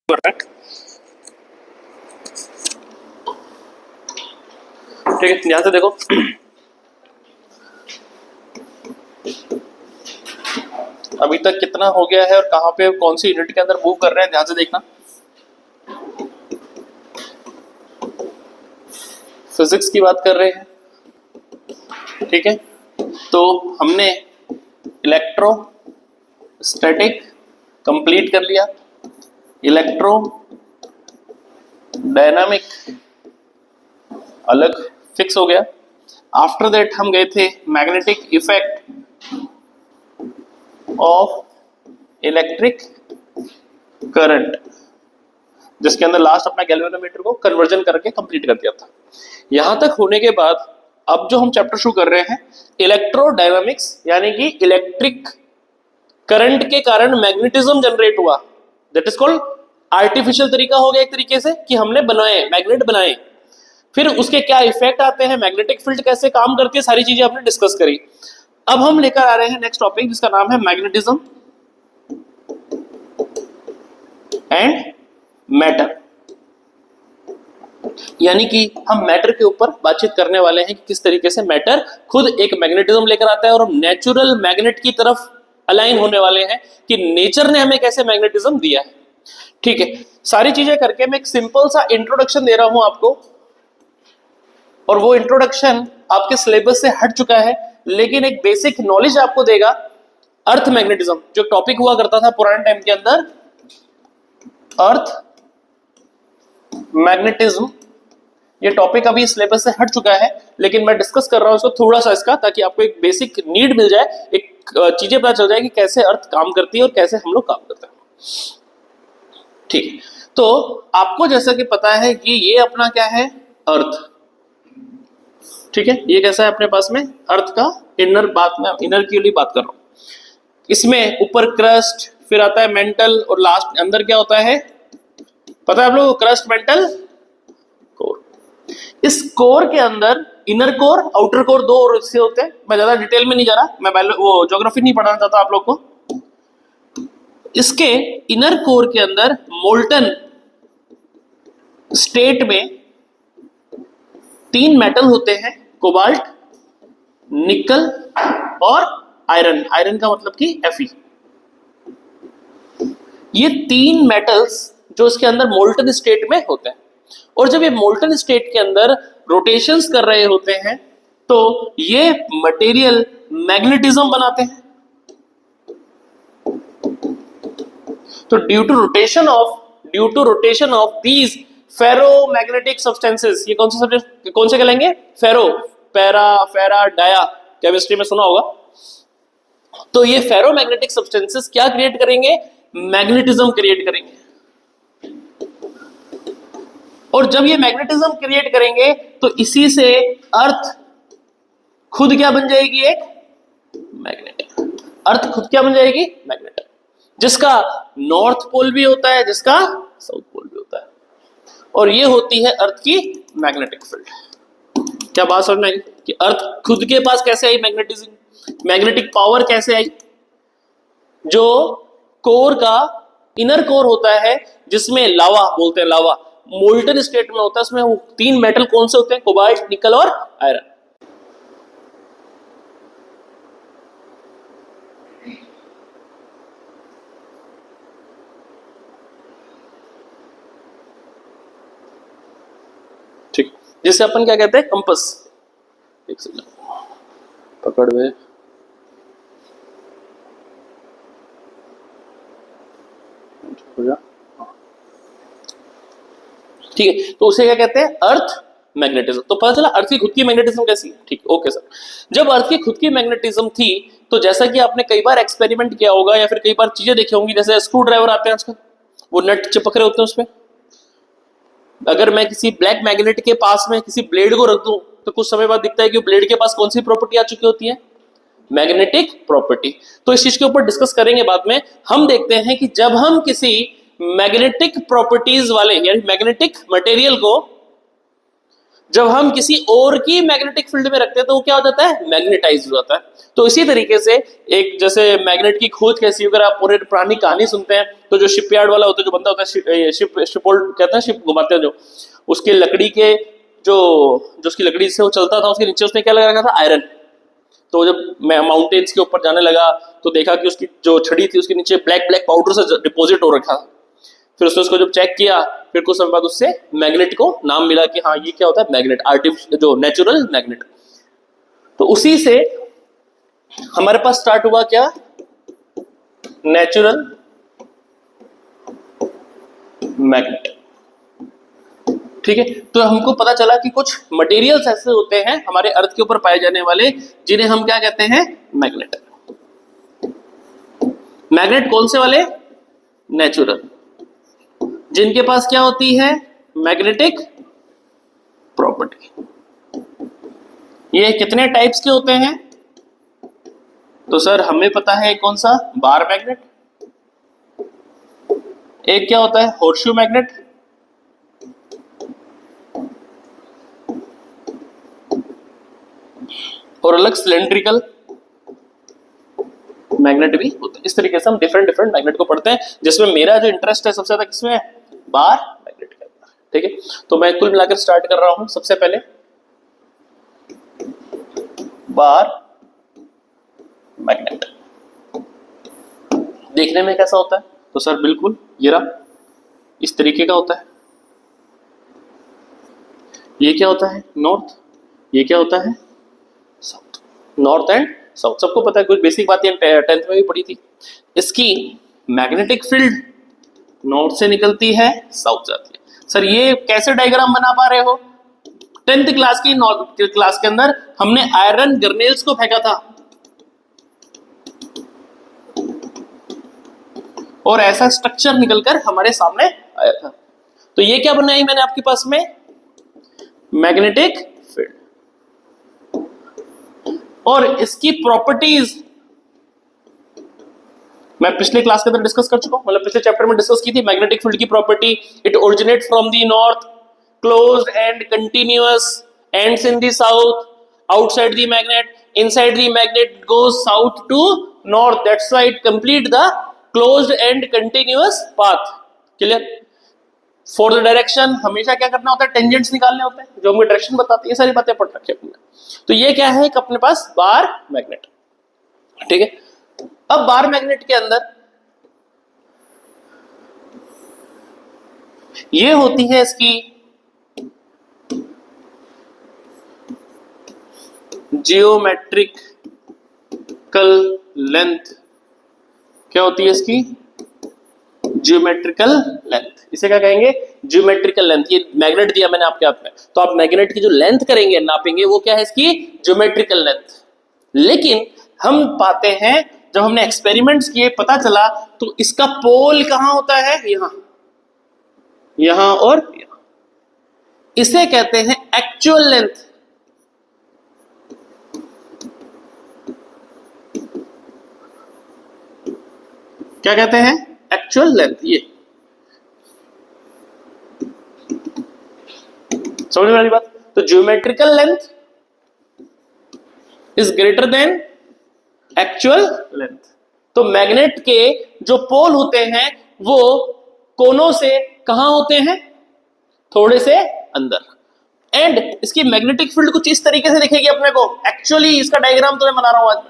ठीक है, ध्यान से देखो। अभी तक कितना हो गया है और कहां पे कौन सी यूनिट के अंदर मूव कर रहे हैं, ध्यान से देखना। फिजिक्स की बात कर रहे हैं, ठीक है। तो हमने इलेक्ट्रोस्टैटिक कंप्लीट कर लिया, इलेक्ट्रो डायनामिक अलग फिक्स हो गया। आफ्टर दैट हम गए थे magnetic effect of electric current, जिसके अंदर लास्ट अपना गैल्वेनोमीटर को कन्वर्जन करके कंप्लीट कर दिया था। यहां तक होने के बाद अब जो हम चैप्टर शुरू कर रहे हैं इलेक्ट्रोडायनामिक्स, यानी कि इलेक्ट्रिक करंट के कारण मैग्नेटिज्म जनरेट हुआ, दैट इज कॉल्ड आर्टिफिशियल तरीका हो गया एक तरीके से कि हमने बनाए मैग्नेट बनाए, फिर उसके क्या इफेक्ट आते हैं, मैग्नेटिक फील्ड कैसे काम करती है, सारी चीजें हमने डिस्कस करी। अब हम लेकर आ रहे हैं नेक्स्ट टॉपिक जिसका नाम है मैग्नेटिज्म एंड मैटर, यानी कि हम मैटर के ऊपर बातचीत करने वाले हैं कि किस तरीके से मैटर खुद एक मैग्नेटिज्म लेकर आता है और हम नेचुरल मैग्नेट की तरफ अलाइन होने वाले हैं कि नेचर ने हमें कैसे मैग्नेटिज्म दिया है। ठीक है, सारी चीजें करके मैं एक सिंपल सा इंट्रोडक्शन दे रहा हूं आपको, और वो इंट्रोडक्शन आपके सिलेबस से हट चुका है, लेकिन एक बेसिक नॉलेज आपको देगा। अर्थ मैग्नेटिज्म जो टॉपिक हुआ करता था पुराने टाइम के अंदर, अर्थ मैग्नेटिज्म, ये टॉपिक अभी सिलेबस से हट चुका है, लेकिन मैं डिस्कस कर रहा हूं इसको थोड़ा सा इसका, ताकि आपको एक बेसिक नीड मिल जाए, एक चीजें पता चल जाए कि कैसे अर्थ काम करती है और कैसे हम लोग काम करते हैं। ठीक है, तो आपको जैसा कि पता है कि ये अपना क्या है, अर्थ। ठीक है, ये कैसा है अपने पास में अर्थ का इनर, बात में इनर की लिए बात कर रहा हूं। इसमें ऊपर क्रस्ट, फिर आता है मेंटल, और लास्ट अंदर क्या होता है पता है आप लोग, क्रस्ट मेंटल कोर। इस कोर के अंदर इनर कोर आउटर कोर दो और हिस्से होते हैं। मैं ज्यादा डिटेल में नहीं जा रहा, मैं वो ज्योग्राफी नहीं पढ़ाना चाहता आप लोग को। इसके इनर कोर के अंदर मोल्टन स्टेट में 3 मेटल होते हैं, कोबाल्ट, निकल और आयरन। आयरन का मतलब कि Fe। ये 3 मेटल्स जो इसके अंदर मोल्टन स्टेट में होते हैं, और जब ये मोल्टन स्टेट के अंदर रोटेशंस कर रहे होते हैं तो ये मटेरियल मैग्नेटिज्म बनाते हैं। तो due to rotation of these ferromagnetic substances, ये कौन से सब्जेक्ट कौन से कहलाएंगे, फेरो, फेरा डाया, केमिस्ट्री में सुना होगा। तो ये फेरोमैग्नेटिक सब्सटेंसेस क्या क्रिएट करेंगे, मैग्नेटिज्म क्रिएट करेंगे। और जब ये मैग्नेटिज्म क्रिएट करेंगे तो इसी से अर्थ खुद क्या बन जाएगी, एक मैग्नेट। अर्थ खुद क्या बन जाएगी, मैग्नेट, जिसका नॉर्थ पोल भी होता है, जिसका साउथ पोल भी होता है, और ये होती है अर्थ की मैग्नेटिक फील्ड। क्या बात समझ में आई कि अर्थ खुद के पास कैसे आई मैग्नेटिज्म, मैग्नेटिक पावर कैसे आई। जो कोर का इनर कोर होता है, जिसमें लावा बोलते हैं, लावा मोल्टन स्टेट में होता है, उसमें वो 3 मेटल कौन से होते हैं, कोबाल्ट, निकल और आयरन। ठीक, जिसे अपन क्या कहते हैं, कंपस। एक सेकंड पकड़ में, ठीक है, तो उसे क्या कहते हैं, अर्थ मैग्नेटिज्म। तो पता चला अर्थ की खुद की मैग्नेटिज्म कैसी है। ठीक, ओके सर। जब अर्थ की खुद की मैग्नेटिज्म थी तो जैसा कि आपने कई बार एक्सपेरिमेंट किया होगा या फिर कई बार चीजें देखी होंगी, जैसे स्क्रू ड्राइवर आते हैं आजकल, वो नट चिपक रहे होते हैं उसमें। अगर मैं किसी ब्लैक मैग्नेट के पास में किसी ब्लेड को रख दूं तो कुछ समय बाद दिखता है कि ब्लेड के पास कौन सी प्रॉपर्टी आ चुकी होती है, मैग्नेटिक प्रॉपर्टी। तो इस चीज के ऊपर डिस्कस करेंगे बाद में। हम देखते हैं कि जब हम किसी मैग्नेटिक प्रॉपर्टीज वाले यानी मैग्नेटिक मटेरियल को जब हम किसी और की मैग्नेटिक फील्ड में रखते हैं तो वो क्या हो जाता है, मैग्नेटाइज हो जाता है। तो इसी तरीके से एक जैसे मैग्नेट की खोज कैसी, अगर आप पूरे पुरानी कहानी सुनते हैं तो जो शिपयार्ड वाला होता है, जो बंदा होता है शिप होल्ड कहते हैं, शिप घुमाते हैं जो, उसके लकड़ी के जो जो उसकी लकड़ी से वो चलता था, उसके नीचे उसने क्या लगा रखा था, आयरन। तो जब माउंटेन्स के ऊपर जाने लगा तो देखा कि उसकी जो छड़ी थी उसके नीचे ब्लैक ब्लैक पाउडर से डिपॉजिट हो रखा था। फिर उसने उसको जब चेक किया, फिर कुछ समय बाद उससे मैग्नेट को नाम मिला कि हाँ ये क्या होता है, मैग्नेट, आर्टिफिशियल जो नेचुरल मैग्नेट। तो उसी से हमारे पास स्टार्ट हुआ क्या, नेचुरल मैग्नेट। ठीक है, तो हमको पता चला कि कुछ मटेरियल्स ऐसे होते हैं हमारे अर्थ के ऊपर पाए जाने वाले, जिन्हें हम क्या कहते हैं, मैग्नेट। मैग्नेट कौन से वाले, नेचुरल, जिनके पास क्या होती है, मैग्नेटिक प्रॉपर्टी। ये कितने टाइप्स के होते हैं, तो सर हमें पता है कौन सा, बार मैग्नेट, एक क्या होता है, हॉर्सशू मैग्नेट, और अलग सिलेंड्रिकल मैग्नेट भी होते हैं। इस तरीके से हम डिफरेंट डिफरेंट मैग्नेट को पढ़ते हैं, जिसमें मेरा जो इंटरेस्ट है सबसे ज्यादा किसमें है, बार मैग्नेट के अंदर। ठीक है, तो मैं कुल मिलाकर स्टार्ट कर रहा हूं। सबसे पहले बार मैग्नेट देखने में कैसा होता है, तो सर बिल्कुल ये रहा, इस तरीके का होता है। ये क्या होता है, नॉर्थ, ये क्या होता है, साउथ। नॉर्थ एंड साउथ सबको पता है, कुछ बेसिक बातें 10th में भी पढ़ी थी। इसकी मैग्नेटिक फील्ड नॉर्थ से निकलती है, साउथ जाती है। सर ये कैसे डायग्राम बना पा रहे हो, 10th क्लास की क्लास के अंदर हमने आयरन ग्रेन्यूल्स को फेंका था और ऐसा स्ट्रक्चर निकलकर हमारे सामने आया था। तो ये क्या बनाई मैंने आपके पास में, मैग्नेटिक फील्ड। और इसकी प्रॉपर्टीज मैं पिछले क्लास के अंदर डिस्कस कर चुका हूं, मतलब पिछले चैप्टर में डिस्कस की थी। मैग्नेटिक फील्ड की property, it originate from the north, closed and continuous, ends in the south, outside the magnet, inside the magnet, goes south to north, that's why it complete the closed and continuous path. Clear. For the direction हमेशा क्या करना होता है, tangents निकालने होते हैं जो हमें डायरेक्शन बताते हैं। ये सारी बातें पढ़ रखी है अपने। तो ये क्या है, एक अपने पास बार मैग्नेट। ठीक है, अब बार मैग्नेट के अंदर ये होती है इसकी जियोमेट्रिकल लेंथ। क्या होती है इसकी, जियोमेट्रिकल लेंथ। इसे क्या कहेंगे, जियोमेट्रिकल लेंथ। ये मैग्नेट दिया मैंने आपके हाथ में, तो आप मैग्नेट की जो लेंथ करेंगे, नापेंगे, वो क्या है, इसकी जियोमेट्रिकल लेंथ। लेकिन हम पाते हैं जब हमने एक्सपेरिमेंट्स किए, पता चला तो इसका पोल कहां होता है, यहां, यहां और यहां। इसे कहते हैं एक्चुअल लेंथ। क्या कहते हैं, एक्चुअल लेंथ। ये समझ में वाली बात। तो geometrical length is greater than actual length. तो मैग्नेट के जो पोल होते हैं वो कोनों से कहां होते हैं, थोड़े से अंदर। एंड इसकी मैग्नेटिक फील्ड कुछ इस तरीके से दिखेगी अपने को। एक्चुअली इसका डायग्राम तो मैं बना रहा हूं आज।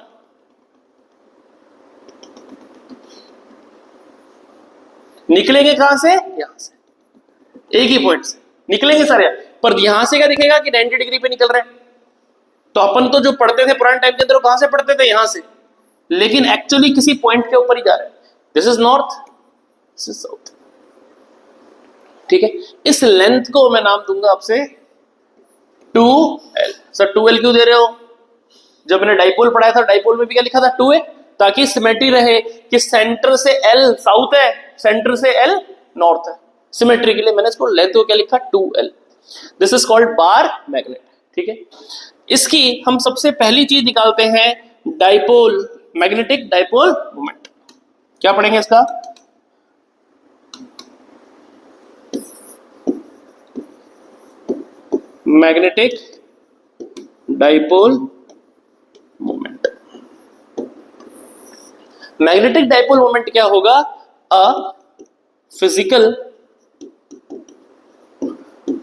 निकलेंगे कहां से, यहां से, एक ही पॉइंट से निकलेंगे सारे। पर यहां से क्या दिखेगा कि 90 डिग्री पे निकल रहे हैं। तो अपन तो जो पढ़ते थे पुराने टाइम के अंदर, कहां से पढ़ते थे, यहां से, लेकिन एक्चुअली किसी पॉइंट के ऊपर ही जा रहे हैं। This is north, this is south. ठीक है, इस लेंथ को मैं नाम दूंगा आपसे 2l। सर 2l क्यों दे रहे हो, जब मैंने डाइपोल पढ़ाया था, डाइपोल में भी क्या लिखा था, 2a, ताकि सिमेट्री रहे कि सेंटर से l साउथ है, सेंटर से l नॉर्थ है। सिमेट्री के लिए मैंने इसको लेंथ को क्या लिखा, 2l। This is called bar magnet. ठीक है, इसकी हम सबसे पहली चीज निकालते हैं, डाइपोल, मैग्नेटिक डाइपोल मोमेंट। क्या पढ़ेंगे इसका, magnetic dipole moment. Magnetic dipole moment क्या होगा? A physical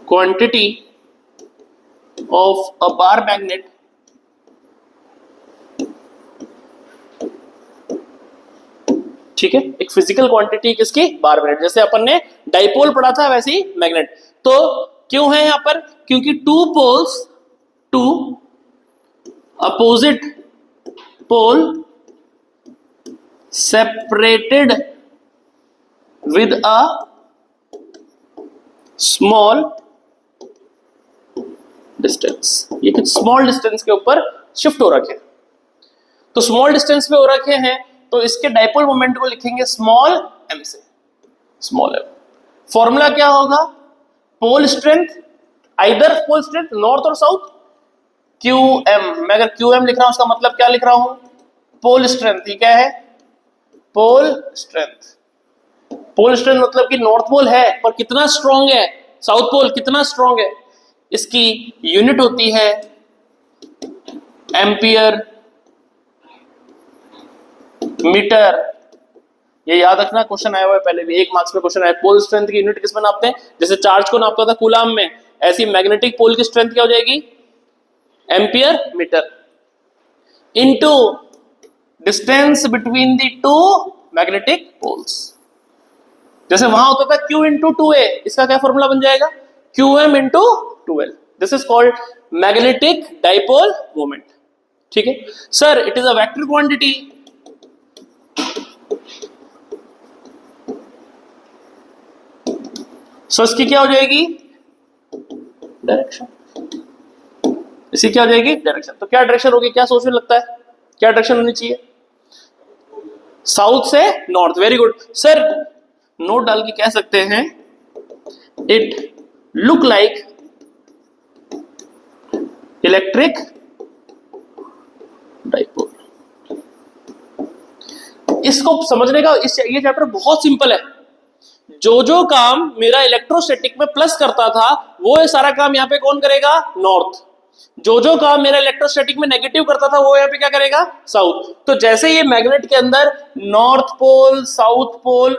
quantity of a bar magnet ठीक है, एक फिजिकल क्वांटिटी किसकी? Bar magnet. जैसे अपन ने डाइपोल पढ़ा था वैसे ही मैग्नेट। तो क्यों है यहां पर? क्योंकि two poles, two opposite pole separated with a small distance. ये कुछ स्मॉल डिस्टेंस के ऊपर शिफ्ट हो रखे हैं। तो स्मॉल डिस्टेंस पे हो रखे हैं तो इसके डाइपोल मोमेंट को लिखेंगे स्मॉल m से, स्मॉल m। फॉर्मूला क्या होगा? Pole strength, either pole strength north और साउथ, QM। मैं अगर QM लिख रहा हूं उसका मतलब क्या लिख रहा हूं? Pole strength. ये क्या है? Pole strength. पोल स्ट्रेंथ मतलब कि नॉर्थ पोल है पर कितना स्ट्रॉन्ग है, साउथ पोल कितना स्ट्रॉन्ग है। इसकी यूनिट होती है एम्पियर मीटर। ये याद रखना, क्वेश्चन आया हुआ है पहले भी, 1 मार्क्स में क्वेश्चन आया। पोल स्ट्रेंथ की यूनिट किसमें नापते हैं? जैसे चार्ज को नापता था कूलाम में, ऐसी मैग्नेटिक पोल की स्ट्रेंथ क्या हो जाएगी? Ampere metre into distance between the two magnetic poles. जैसे वहां होता था Q इंटू 2A, इसका क्या फॉर्मूला बन जाएगा? QM into 2L। This is called magnetic dipole moment. ठीक है sir, it is a vector quantity. So इसकी क्या हो जाएगी? डायरेक्शन। इसकी क्या हो जाएगी? डायरेक्शन। तो क्या डायरेक्शन होगी? क्या सोचने लगता है क्या डायरेक्शन होनी चाहिए? साउथ से north. Very good sir, note डाल के कह सकते हैं it look like electric dipole. इसको समझने का ये चैप्टर बहुत सिंपल है। जो काम मेरा इलेक्ट्रोस्टैटिक में प्लस करता था वो ये सारा काम यहाँ पे कौन करेगा? नॉर्थ। जो काम मेरा इलेक्ट्रोस्टैटिक में नेगेटिव करता था वो यहाँ पे क्या करेगा? साउथ। तो जैसे ये मैग्नेट के अंदर north pole south pole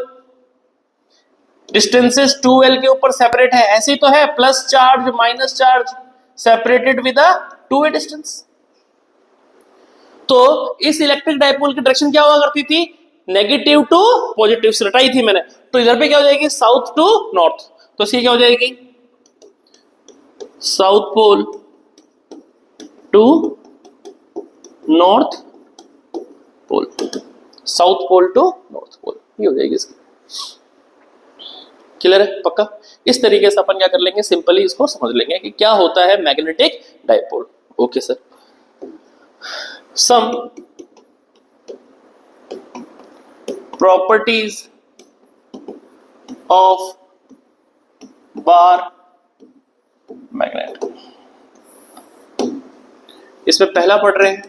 distances 2L के ऊपर सेपरेट है, ऐसे ही तो है plus charge minus charge separated with a 2A distance. तो इस इलेक्ट्रिक डाइपोल की डायरेक्शन क्या हुआ करती थी? नेगेटिव टू पॉजिटिव से रटाई थी मैंने। तो इधर पे क्या हो जाएगी? South to north. तो इसकी क्या हो जाएगी? South pole to north pole, south pole to north pole, ये हो जाएगी इसकी। क्लियर है? पक्का? इस तरीके से अपन क्या कर लेंगे? सिंपली इसको समझ लेंगे कि क्या होता है magnetic dipole. Okay sir. Some properties of bar magnet. इसमें पहला पढ़ रहे हैं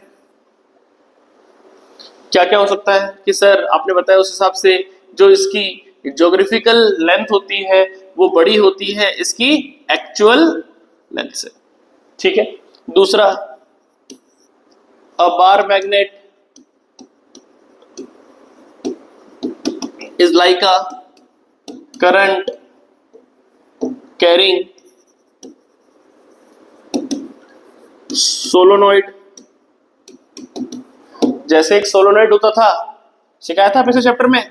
क्या क्या हो सकता है कि सर आपने बताया उस हिसाब से जो इसकी ज्योग्राफिकल लेंथ होती है वो बड़ी होती है इसकी एक्चुअल लेंथ से। ठीक है। दूसरा, a bar magnet is like a current carrying solenoid। जैसे एक सोलोनॉइड होता था, सिखाया था पिछले चैप्टर में,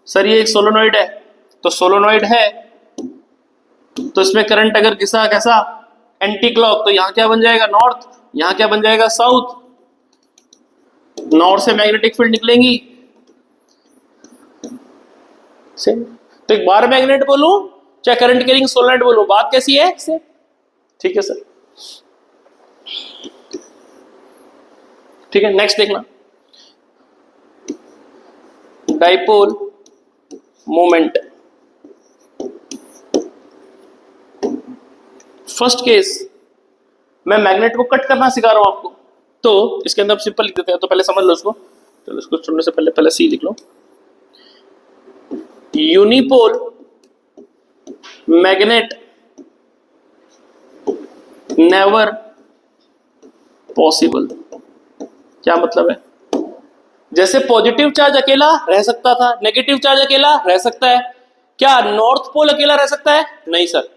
सर ये एक सोलोनॉइड है, तो सोलोनॉइड है तो इसमें करंट अगर घिसा कैसा एंटी क्लॉक, तो यहां क्या बन जाएगा? नॉर्थ। यहां क्या बन जाएगा? साउथ। नॉर्थ से मैग्नेटिक फील्ड निकलेंगी सेम। तो एक बार मैग्नेट बोलूं चाहे करंट कैरिंग सोलेनॉइड बोलूं, बात कैसी है? सेम। ठीक है सर। ठीक है, नेक्स्ट देखना, डाइपोल मोमेंट। फर्स्ट केस, मैं मैग्नेट को कट करना सिखा रहा हूं आपको, तो इसके अंदर सिंपल लिख देते हैं, तो पहले समझ लो उसको। चलो इसको छोड़ने से पहले सी लिख लो। Unipole magnet never possible. क्या मतलब है? जैसे पॉजिटिव चार्ज अकेला रह सकता था, नेगेटिव चार्ज अकेला रह सकता है, क्या नॉर्थ पोल अकेला रह सकता है? नहीं सर।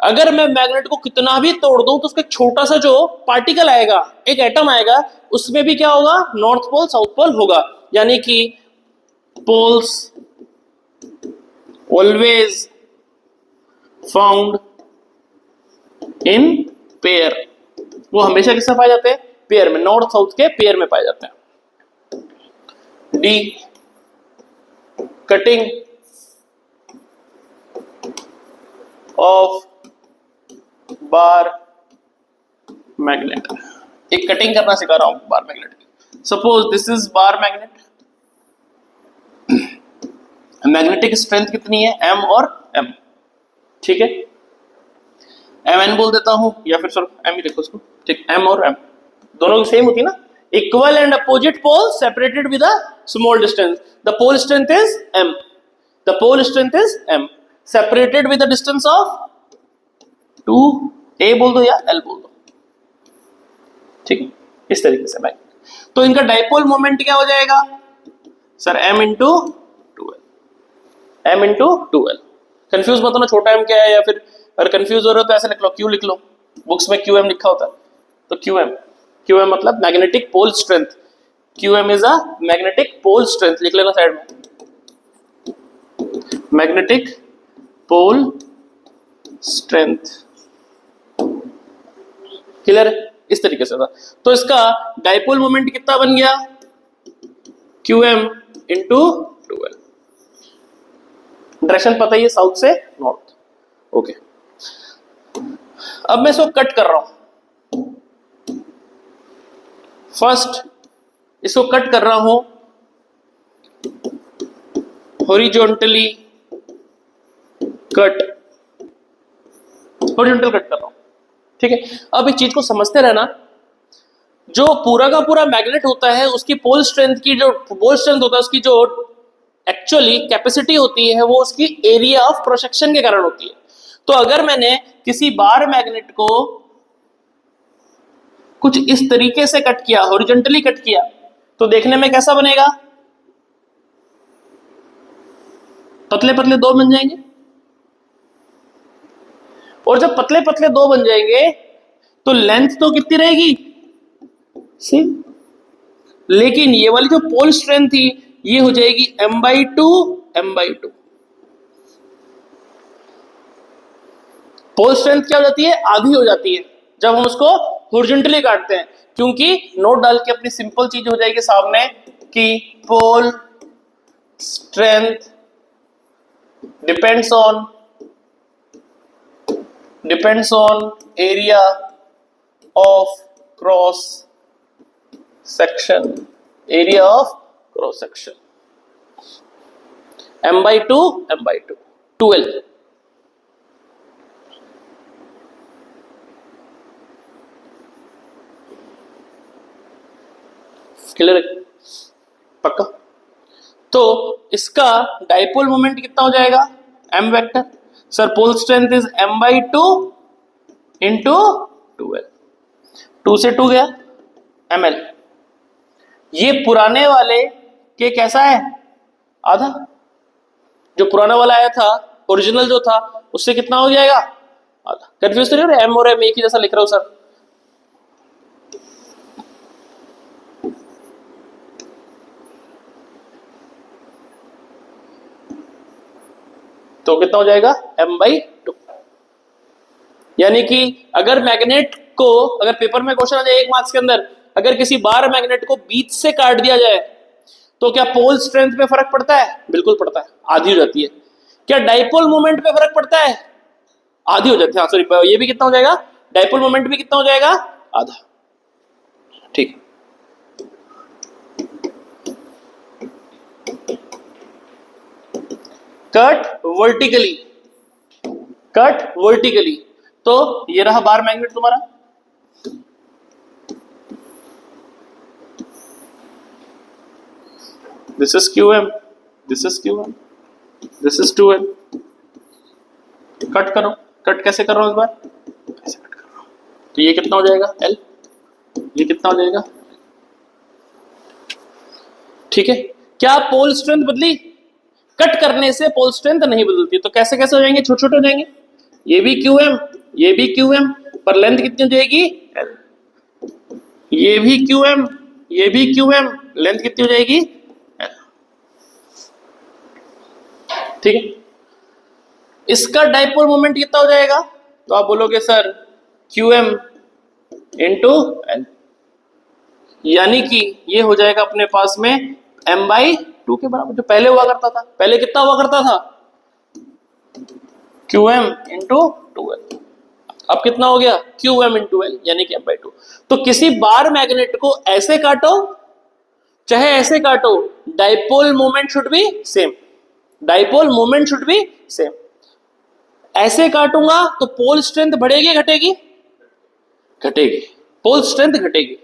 अगर मैं मैग्नेट को कितना भी तोड़ दूं तो उसका एक छोटा सा जो पार्टिकल आएगा, एक एटम आएगा, उसमें भी क्या होगा? नॉर्थ पोल साउथ पोल होगा। यानी कि poles always found in pair. वो हमेशा किसमें पाए जाते हैं? पेयर में, नॉर्थ साउथ के पेयर में पाए जाते हैं। D, cutting of bar magnet. एक कटिंग करना सिखा रहा हूं बार मैग्नेट की। Suppose this is bar magnet. Magnetic strength कितनी है? एम और एम। ठीक है, एम एन बोल देता हूं, या फिर सर एम ही लिखो उसको। ठीक, एम और एम दोनों की सेम होती है ना। Equal and opposite pole separated with a small distance. The pole strength is M, the pole strength is M, separated with a distance of 2, A बोल दो या एल बोल दो। ठीक है, इस तरीके से भाई। तो इनका डाइपोल मोमेंट क्या हो जाएगा sir? M into two L, M into two L. Confuse मत होना छोटा एम क्या है, या फिर अगर कंफ्यूज हो रहे हो तो ऐसे लिख लो, क्यू लिख लो। बुक्स में क्यू एम लिखा होता है, तो क्यू एम, क्यू एम मतलब magnetic pole strength. Q M is a magnetic pole strength, लिख लेना साइड में, मैग्नेटिक पोल स्ट्रेंथ। क्लियर है? इस तरीके से था। तो इसका डाइपोल मोमेंट कितना बन गया? Q M into two L. Direction पता ही है, साउथ से नॉर्थ। ओके, अब मैं इसको कट कर रहा हूं। फर्स्ट इसको कट कर रहा हूं हॉरिजॉन्टली कट, हॉरिजॉन्टल कट कर रहा हूं। ठीक है, अब एक चीज को समझते रहना, जो पूरा का पूरा मैग्नेट होता है उसकी पोल स्ट्रेंथ की, जो पोल स्ट्रेंथ होता है उसकी जो एक्चुअली कैपेसिटी होती है वो उसकी एरिया ऑफ क्रॉस सेक्शन के कारण होती है। तो अगर मैंने किसी बार मैग्नेट को कुछ इस तरीके से कट किया, हॉरिजॉन्टली कट किया, तो देखने में कैसा बनेगा? पतले पतले दो बन जाएंगे। और जब पतले पतले दो बन जाएंगे तो लेंथ तो कितनी रहेगी? सेम। लेकिन ये वाली जो पोल स्ट्रेंथ थी ये हो जाएगी m/2 m/2। पोल स्ट्रेंथ क्या हो जाती है? आधी हो जाती है जब हम उसको हॉरिजॉन्टली काटते हैं, क्योंकि नोट डाल के अपनी सिंपल चीज हो जाएगी सामने कि pole strength depends on area of cross section, area of cross section, m/2 m/2 12। Clear? पक्का? तो इसका डाइपोल मोमेंट कितना हो जाएगा? m vector. Sir pole strength is m/2 into 2l, 2 से 2 गया ml। ये पुराने वाले के कैसा है? आधा। जो पुराना वाला आया था, ओरिजिनल जो था, उससे कितना हो जाएगा? आधा। कंफ्यूज तो नहीं हो रहा? एम और एम एक ही जैसा लिख रहा हूं सर। तो कितना हो जाएगा? m/2। यानी कि अगर मैग्नेट को, अगर पेपर में क्वेश्चन आ जाए 1 मार्क्स के अंदर, अगर किसी बार मैग्नेट को बीच से काट दिया जाए तो क्या पोल स्ट्रेंथ में फर्क पड़ता है? बिल्कुल पड़ता है, आधी हो जाती है। क्या डाइपोल मोमेंट पे फर्क पड़ता है? आधी हो जाती है। हाँ सॉरी, ये भी कितना हो जाएगा? डाइपोल मोमेंट भी कितना हो जाएगा? आधा। ठीक। Cut vertically, cut vertically. तो ये रहा बार मैग्नेट तुम्हारा। This is QM, this is QM, this is 2L। Cut करो। कट कैसे कर रहा हूं इस बार? ऐसे कट कर रहा हूं। तो ये कितना हो जाएगा L, ये कितना हो जाएगा, ठीक है। क्या पोल स्ट्रेंथ बदली? कट करने से पोल स्ट्रेंथ नहीं बदलती, तो कैसे कैसे हो जाएंगे, छोटे छोटे हो जाएंगे। ये भी QM, ये भी QM, पर लेंथ कितनी हो जाएगी L। ये भी QM, ये भी QM, लेंथ कितनी हो जाएगी L, ठीक है। इसका डाइपोल मोमेंट कितना हो जाएगा, तो आप बोलोगे सर QM इंटू L, यानी कि ये हो जाएगा अपने पास में m/2 के बराबर, जो पहले हुआ करता था। पहले कितना हुआ करता था, QM इंटू 2L, अब कितना हो गया QM इंटू L, यानी कि m/2। तो किसी बार मैग्नेट को ऐसे काटो चाहे ऐसे काटो, dipole moment should be same, dipole moment should be same. ऐसे काटूंगा तो पोल स्ट्रेंथ बढ़ेगी घटेगी, घटेगी, पोल स्ट्रेंथ घटेगी।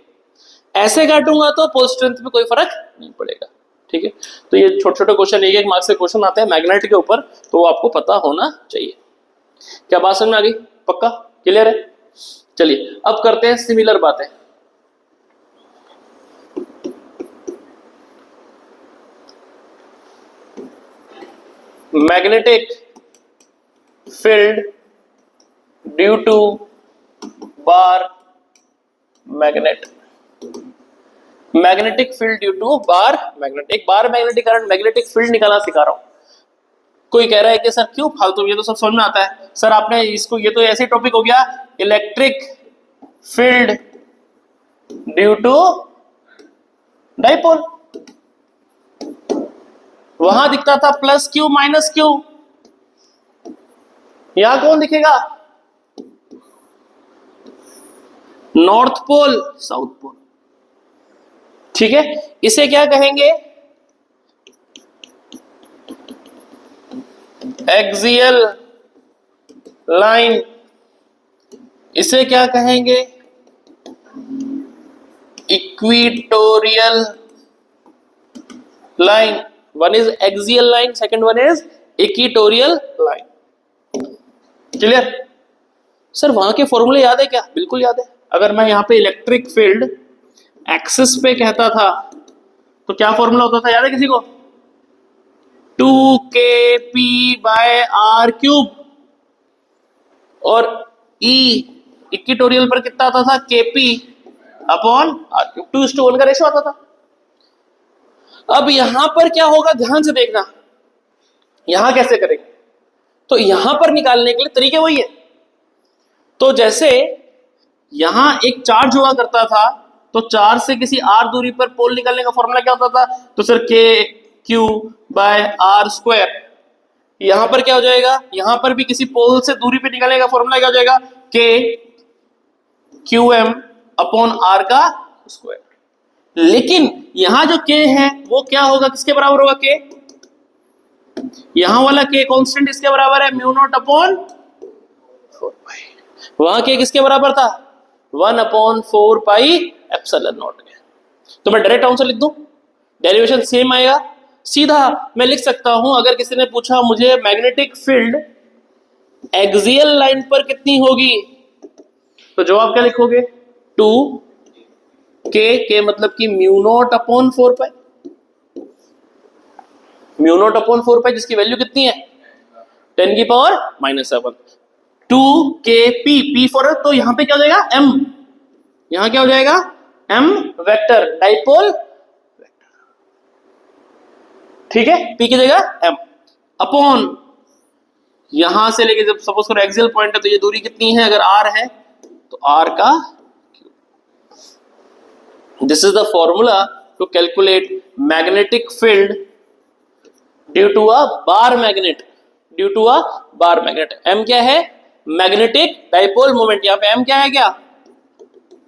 ऐसे काटूंगा तो पोल स्ट्रेंथ में कोई फर्क नहीं पड़ेगा, ठीक है। तो ये छोटे छोटे क्वेश्चन, एक एक मार्क्स से क्वेश्चन आते हैं मैग्नेट के ऊपर, तो वो आपको पता होना चाहिए। क्या बात समझ में आ गई, पक्का क्लियर है? चलिए अब करते हैं सिमिलर बातें। Magnetic field due to bar magnet, magnetic field due to bar magnet. एक बार मैग्नेटिक करंट, मैग्नेटिक फील्ड निकालना सिखा रहा हूं। कोई कह रहा है कि सर क्यों फालतू, ये तो सब समझ में आता है सर, आपने इसको, ये तो ऐसे टॉपिक हो गया, electric field due to dipole. वहां दिखता था प्लस क्यू माइनस क्यू, यहां कौन दिखेगा, नॉर्थ पोल साउथ पोल, ठीक है। इसे क्या कहेंगे, एक्सियल लाइन। इसे क्या कहेंगे, equatorial line. One is axial line, second one is equatorial line. Clear? Sir वहां के फॉर्मूले याद है क्या? बिल्कुल याद है। अगर मैं यहां पे इलेक्ट्रिक फील्ड एक्सिस पे कहता था तो क्या फॉर्मूला होता था, याद है किसी को? 2kp/r³। और E इक्वेटोरियल पर कितना आता था, kp/r³। 2:1 का रेशो आता था। अब यहां पर क्या होगा, ध्यान से देखना, यहां कैसे करेंगे। तो यहां पर निकालने के लिए तरीके वही है। तो जैसे यहां एक चार्ज हुआ करता था, तो चार्ज से किसी r दूरी पर पोल निकालने का फॉर्मूला क्या होता था, तो सर kq/r²। यहां पर क्या हो जाएगा, यहां पर भी किसी पोल से दूरी पे निकालने का फॉर्मूला क्या हो जाएगा, kqm/r²। लेकिन यहां जो k है वो क्या होगा, किसके बराबर होगा k, यहां वाला k कांस्टेंट इसके बराबर है μ0/4π। वहां k किसके बराबर था, 1/4πε0। तो मैं डायरेक्ट आंसर लिख दूं, डेरिवेशन सेम आएगा। सीधा मैं लिख सकता हूं, अगर किसी ने पूछा मुझे मैग्नेटिक फील्ड एक्सियल लाइन पर कितनी होगी, तो जवाब क्या लिखोगे, 2k मतलब कि μ0/4π, μ0/4π जिसकी वैल्यू कितनी है 10⁻⁻7। 2kp, p फॉर, तो यहां पे क्या हो जाएगा m, यहां क्या हो जाएगा m वेक्टर, डाइपोल वेक्टर, ठीक है। p की जगह m अपॉन, यहां से लेके जब सपोज करो एक्सियल पॉइंट है तो ये दूरी कितनी है, अगर r है तो r का cube. This is the formula to calculate magnetic field due to a bar magnet, due to a bar magnet. m क्या है, मैग्नेटिक डाइपोल मोमेंट। यहां पे m क्या है, क्या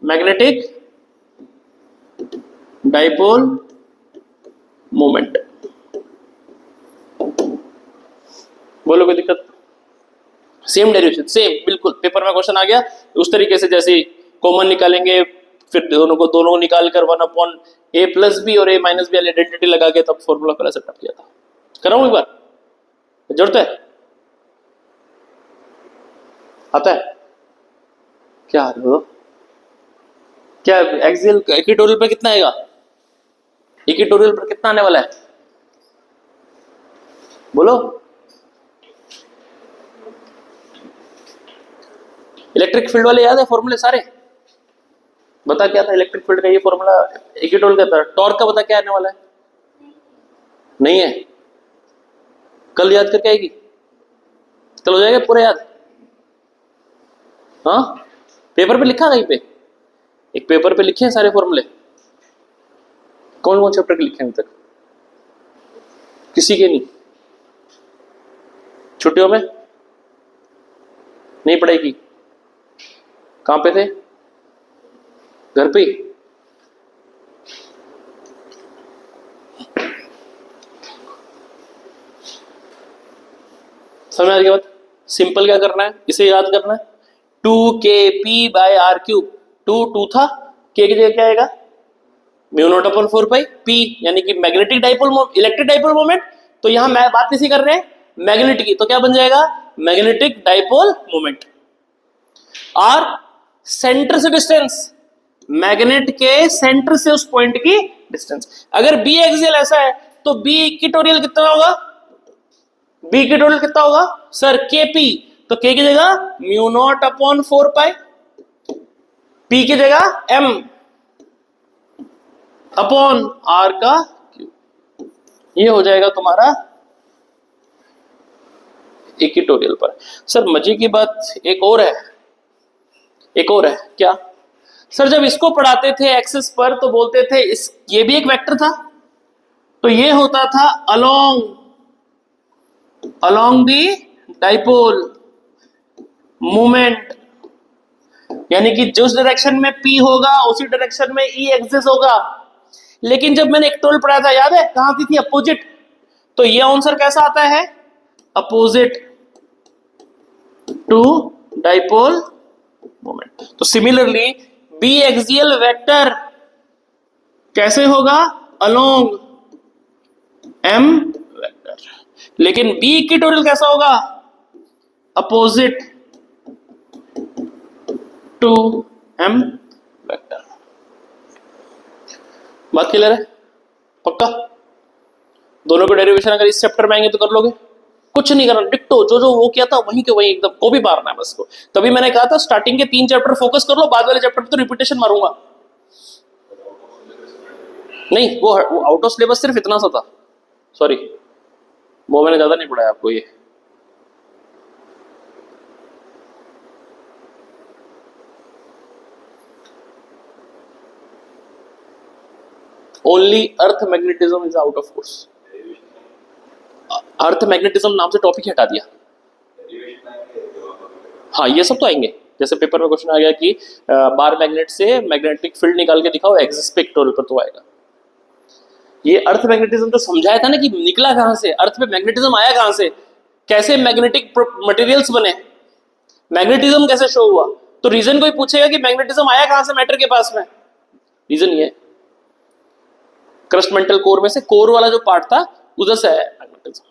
मैग्नेटिक डाइपोल मोमेंट। बोलो कोई दिक्कत? सेम डेरिवेशन, सेम बिल्कुल, पेपर में क्वेश्चन आ गया उस तरीके से, जैसे कॉमन निकालेंगे, फिर दोनों को निकाल कर 1/a+b और a-b वाली आइडेंटिटी लगा के तब फॉर्मूला पहले सेटअप किया था। कराऊं एक बार, जरूरत है, आता है? क्या हाल बोलो, क्या एक्सियल इक्वेटोरियल पे कितना आएगा, इक्वेटोरियल पर कितना आने वाला है बोलो। इलेक्ट्रिक फील्ड वाले याद है फॉर्मूले सारे, बता क्या था इलेक्ट्रिक फील्ड का, ये फॉर्मूला इक्वेटोरियल का था। टॉर्क का बता क्या आने वाला है, नहीं है, कल याद करके आएगी, कल हो जाएगा पूरा याद। हाँ पेपर पे लिखा कहीं पे, एक पेपर पे लिखे हैं सारे फॉर्मूले, कौन कौन चैप्टर के लिखे हैं अभी तक, किसी के नहीं, छुट्टियों में नहीं पढ़ाई की, कहां पे थे, घर पे ही। समझ आ गया बात, सिंपल क्या करना है, इसे याद करना है, 2kp/r³, 2 था, k की जगह क्या आएगा, μ0/4π p, यानी कि magnetic dipole electric dipole moment. तो यहां मैं बात किसी कर रहे हैं मैग्नेट की, तो क्या बन जाएगा मैग्नेटिक डाइपोल मोमेंट। और सेंटर से डिस्टेंस, मैग्नेट के सेंटर से उस पॉइंट की डिस्टेंस, अगर बी एक्सियल ऐसा है तो बी इक्वेटोरियल कितना होगा, बी इक्वेटोरियल कितना होगा सर kp, तो k की जगह μ0/4π, p की जगह m अपॉन r का क्यूब, ये हो जाएगा तुम्हारा इक्वेटोरियल पर। सर मजे की बात एक और है, एक और है क्या सर, जब इसको पढ़ाते थे एक्सिस पर तो बोलते थे इस, ये भी एक वेक्टर था, तो ये होता था अलोंग दी डाइपोल मोमेंट, यानी कि जिस डायरेक्शन में P होगा उसी डायरेक्शन में E एक्सिस होगा। लेकिन जब मैंने इक्वेटोरियल पढ़ाया था याद है कहां थी अपोजिट, तो ये आंसर कैसा आता है, अपोजिट टू डाइपोल मोमेंट। तो सिमिलरली बी एक्सियल वेक्टर कैसे होगा, अलोंग m वेक्टर, लेकिन बी इक्वेटोरियल कैसा होगा, अपोजिट टू m वेक्टर। बात क्लियर है पक्का, दोनों के डेरिवेशन अगर इस चैप्टर में आएंगे तो कर लोगे, कुछ नहीं करना, डिक्टो जो जो वो किया था वहीं के वहीं एकदम कॉपी मारना है बस को। तभी मैंने कहा था स्टार्टिंग के 3 चैप्टर फोकस कर लो, बाद वाले चैप्टर पे तो रिपीटेशन मारूंगा। नहीं वो आउट ऑफ सिलेबस सिर्फ इतना सा था, सॉरी वो मैंने ज्यादा नहीं पढ़ाया आपको। ये only earth magnetism is out of course, earth magnetism नाम से टॉपिक हटा दिया। हाँ ये सब तो आएंगे, जैसे पेपर में क्वेश्चन आ गया कि बार मैग्नेट से मैग्नेटिक फील्ड निकाल के दिखाओ एक्सिस पे इक्वेटोरियल पर, तो आएगा। ये अर्थ मैग्नेटिज्म तो समझाया था ना कि निकला कहां से, अर्थ पे मैग्नेटिज्म आया कहां से, कैसे मैग्नेटिक मटेरियल्स बने, मैग्नेटिज्म कैसे शो हुआ। तो रीजन कोई पूछेगा कि मैग्नेटिज्म आया कहां से मैटर के पास में, रीजन ये क्रस्ट मेंटल कोर में से कोर वाला जो पार्ट था उधर से आया मैग्नेटिज्म।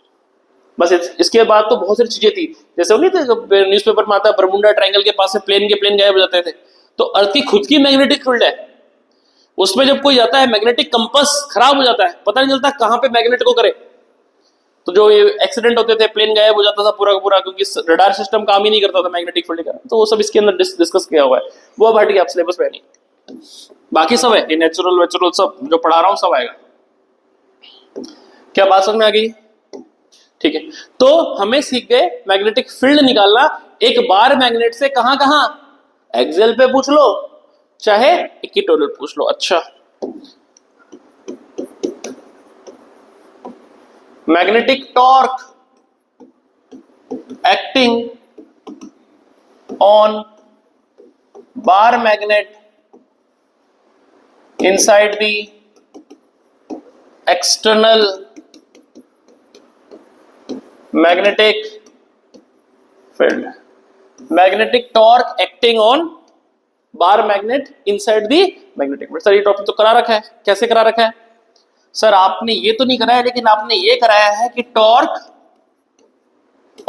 बस इसके बाद तो बहुत सारी चीजें थी, जैसे वो नहीं थे न्यूज़पेपर में आता है बरमुडा ट्रायंगल के पास से प्लेन के प्लेन गायब हो जाते थे, तो अर्थ की खुद की मैग्नेटिक फील्ड है, उसमें जब कोई जाता है मैग्नेटिक कंपास खराब हो जाता है, पता नहीं चलता कहां पे मैग्नेट को करे, तो जो ये एक्सीडेंट होते थे प्लेन गायब हो जाता था पूरा का पूरा, क्योंकि रडार सिस्टम काम ही नहीं करता था मैग्नेटिक फील्ड का। तो वो सब इसके अंदर डिस्कस किया हुआ है, वो अब हट गया, आप सिलेबस में नहीं, बाकी सब है ये नेचुरल वेचुरल सब जो पढ़ा रहा हूं सब आएगा। क्या बात समझ में आ गई, ठीक है। तो हमें सीख गए मैग्नेटिक फील्ड निकालना, एक बार मैग्नेट से कहां कहां, एक्सियल पे पूछ लो चाहे इक्वेटोरियल पूछ लो। अच्छा magnetic torque acting on bar magnet inside the external magnetic field, magnetic torque acting on bar magnet inside the magnetic field। Sir ये टॉपिक तो करा रखा है, कैसे करा रखा है सर, आपने ये तो नहीं कराया, लेकिन आपने ये कराया है कि टॉर्क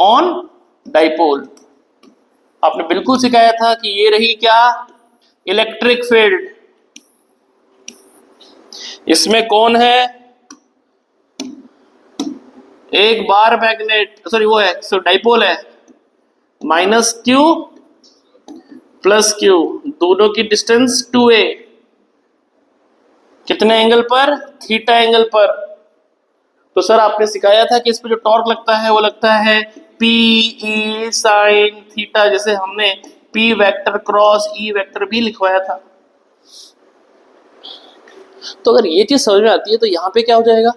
ऑन डाइपोल, आपने बिल्कुल सिखाया था कि ये रही क्या, इलेक्ट्रिक फील्ड। इसमें कौन है, एक बार मैग्नेट, सॉरी वो है, सो डाइपोल है, माइनस क्यू प्लस क्यू, दोनों की डिस्टेंस 2a, कितने एंगल पर, थीटा एंगल पर। तो सर आपने सिखाया था कि इस पे जो टॉर्क लगता है वो लगता है पी ई साइन थीटा, जैसे हमने P vector cross E vector भी लिखवाया था। तो अगर ये चीज समझ में आती है तो यहां पे क्या हो जाएगा,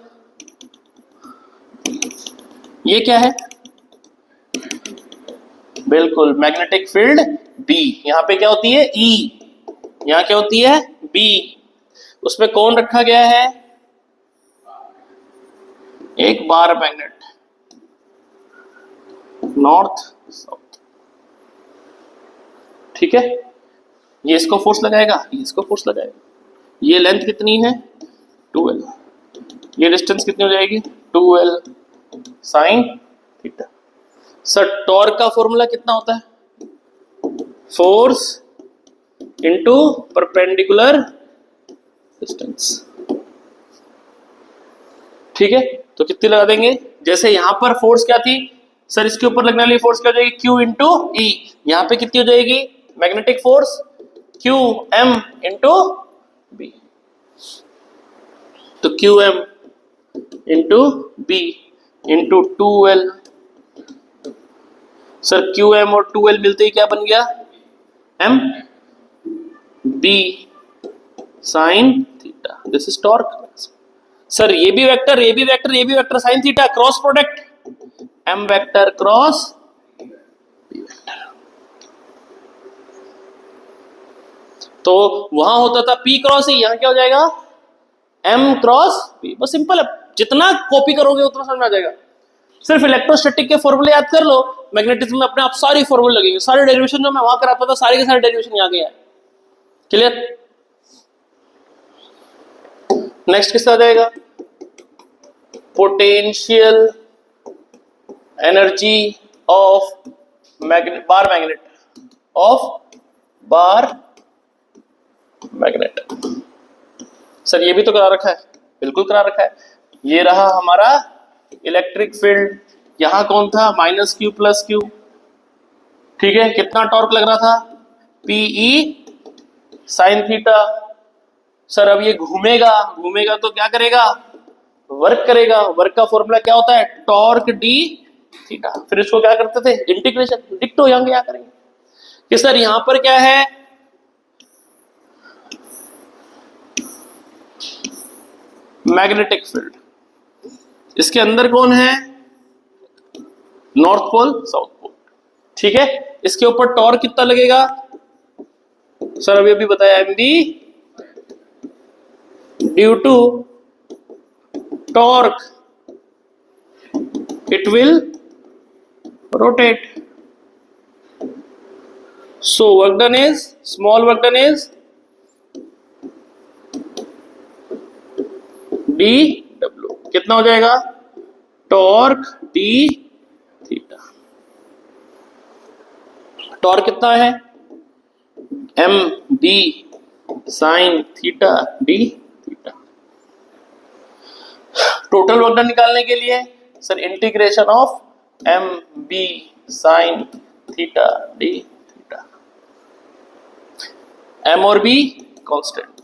ये क्या है, बिल्कुल मैग्नेटिक फील्ड बी। यहां पे क्या होती है ई, यहां क्या होती है बी। उसमें कौन रखा गया है, एक बार मैग्नेट, नॉर्थ साउथ, ठीक है। ये इसको फोर्स लगाएगा, ये इसको फोर्स लगाएगा। ये लेंथ कितनी है 2l, ये डिस्टेंस कितनी हो जाएगी 2l sine theta. Sir torque का फॉर्मूला कितना होता है, फोर्स इनटू परपेंडिकुलर डिस्टेंस, ठीक है। तो कितनी लगा देंगे, जैसे यहां पर फोर्स क्या थी सर, इसके ऊपर लगने वाली फोर्स क्या हो जाएगी Q इंटू ई, यहां पे कितनी हो जाएगी magnetic force Q M into B. तो Q M into B into 2l। Sir Q M और 2l मिलते ही क्या बन गया, M B sine theta, this is torque. Sir ये भी वेक्टर, ये भी वेक्टर, ये भी vector, sine theta, cross product, M vector cross B vector. तो वहां होता था P क्रॉस E, यहां क्या हो जाएगा M क्रॉस P। बस सिंपल है, जितना कॉपी करोगे उतना समझ में आ जाएगा। सिर्फ इलेक्ट्रोस्टैटिक के फॉर्मूले याद कर लो, मैग्नेटिज्म में अपने आप सारी फॉर्मूले लगेंगे, सारे डेरिवेशन जो मैं वहां कराता था सारे के सारे डेरिवेशन यहाँ गया है। क्लियर। नेक्स्ट किसका आ जाएगा, potential energy of magnet, bar magnet, of bar magnet. Sir ये भी तो करा रखा है, बिल्कुल करा रखा है। ये रहा हमारा इलेक्ट्रिक फील्ड, यहां कौन था माइनस क्यू प्लस क्यू, ठीक है। कितना टॉर्क लग रहा था पीई साइन थीटा। सर अब ये घूमेगा, घूमेगा तो क्या करेगा, वर्क करेगा। वर्क का फॉर्मूला क्या होता है, टॉर्क डी थीटा। फिर इसको क्या करते थे, इंटीग्रेशन, डिक्टो यहां क्या करेंगे कि सर यहां पर क्या है, मैग्नेटिक फील्ड, इसके अंदर कौन है, नॉर्थ पोल साउथ पोल, ठीक है। इसके ऊपर टॉर्क कितना लगेगा, सर अभी अभी बताया M B due to torque it will rotate. So work done is, small work done is dw, कितना हो जाएगा टॉर्क d थीटा। टॉर्क कितना है m b sine theta d theta. Total work done निकालने के लिए sir integration of M B sine theta D theta, M और B constant,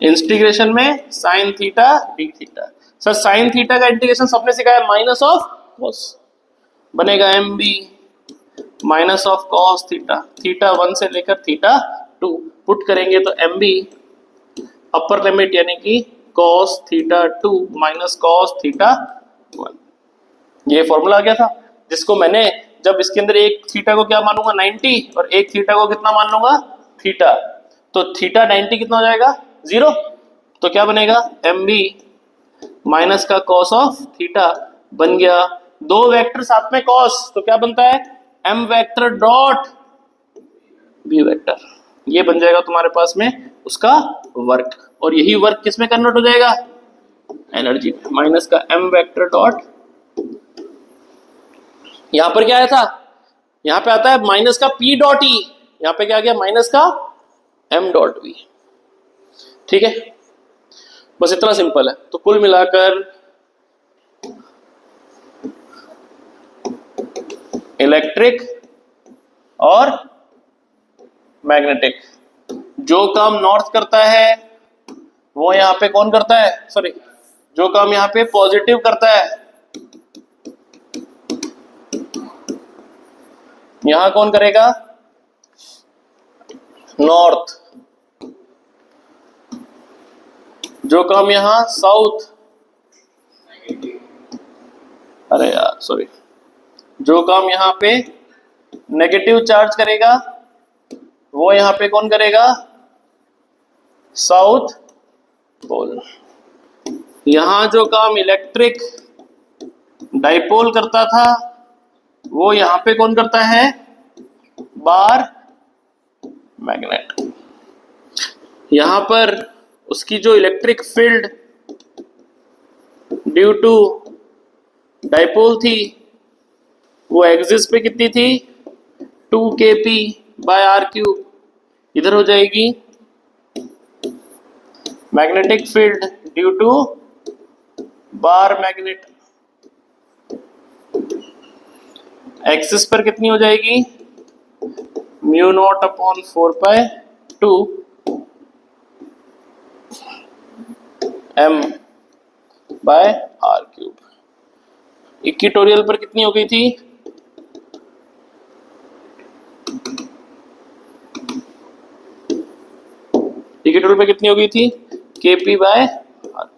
integration में sine theta D theta. Sir sine theta का integration सबने सिखाया माइनस ऑफ कॉस, बनेगा M B minus of cos theta, theta 1 से लेकर theta 2, put करेंगे तो एम बी अपर लिमिट यानी कि cos theta 2 minus cos theta 1। ये फॉर्मूला आ गया था, जिसको मैंने जब इसके अंदर एक थीटा को क्या मानूंगा 90 और एक थीटा को कितना मान लूंगा थीटा, तो थीटा 90 कितना हो जाएगा 0, तो क्या बनेगा एम बी माइनस का कॉस ऑफ थीटा बन गया, दो वेक्टर साथ में कॉस, तो क्या बनता है M vector dot B vector. ये बन जाएगा तुम्हारे पास में उसका वर्क, और यही वर्क किस में कन्वर्ट हो जाएगा एनर्जी में, माइनस का एम वेक्टर डॉट, यहां पर क्या आया था यहां पे आता है माइनस का P डॉट ई, यहां पे क्या आ गया माइनस का M डॉट V। ठीक है, बस इतना सिंपल है। तो कुल मिलाकर इलेक्ट्रिक और मैग्नेटिक, जो काम नॉर्थ करता है वो यहां पे कौन करता है, सॉरी, जो काम यहां पे पॉजिटिव करता है यहां कौन करेगा, नॉर्थ। जो काम यहां साउथ, अरे यार सॉरी, जो काम यहां पे नेगेटिव चार्ज करेगा वो यहां पे कौन करेगा, साउथ पोल। यहां जो काम इलेक्ट्रिक डाइपोल करता था वो यहां पे कौन करता है, बार मैग्नेट। यहां पर उसकी जो electric field due to dipole थी वो एक्सिस पे कितनी थी, 2kp/r³। इधर हो जाएगी magnetic field due to bar magnet, axis पर कितनी हो जाएगी, μ0/4π2 m/r³। इक्वेटोरियल पर कितनी हो गई थी, इक्वेटोरियल पे कितनी हो गई थी, kp/r³।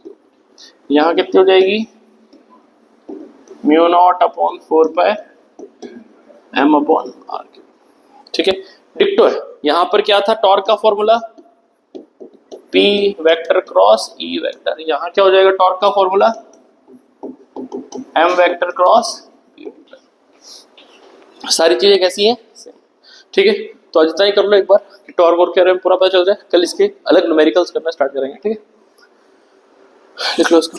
यहां कितनी हो जाएगी, μ0/4π m/r³। ठीक है, डिक्टो है। यहां पर क्या था, टॉर्क का formula P vector cross E vector. यहां क्या हो जाएगा टॉर्क का formula, M vector cross E vector. सारी चीजें कैसी है, ठीक है। तो आज इतना ही कर लो एक बार कि टॉर्क और क्या पूरा पता चल जाए। कल इसके अलग न्यूमेरिकल्स करना स्टार्ट करेंगे, ठीक है। लिख लो इसको।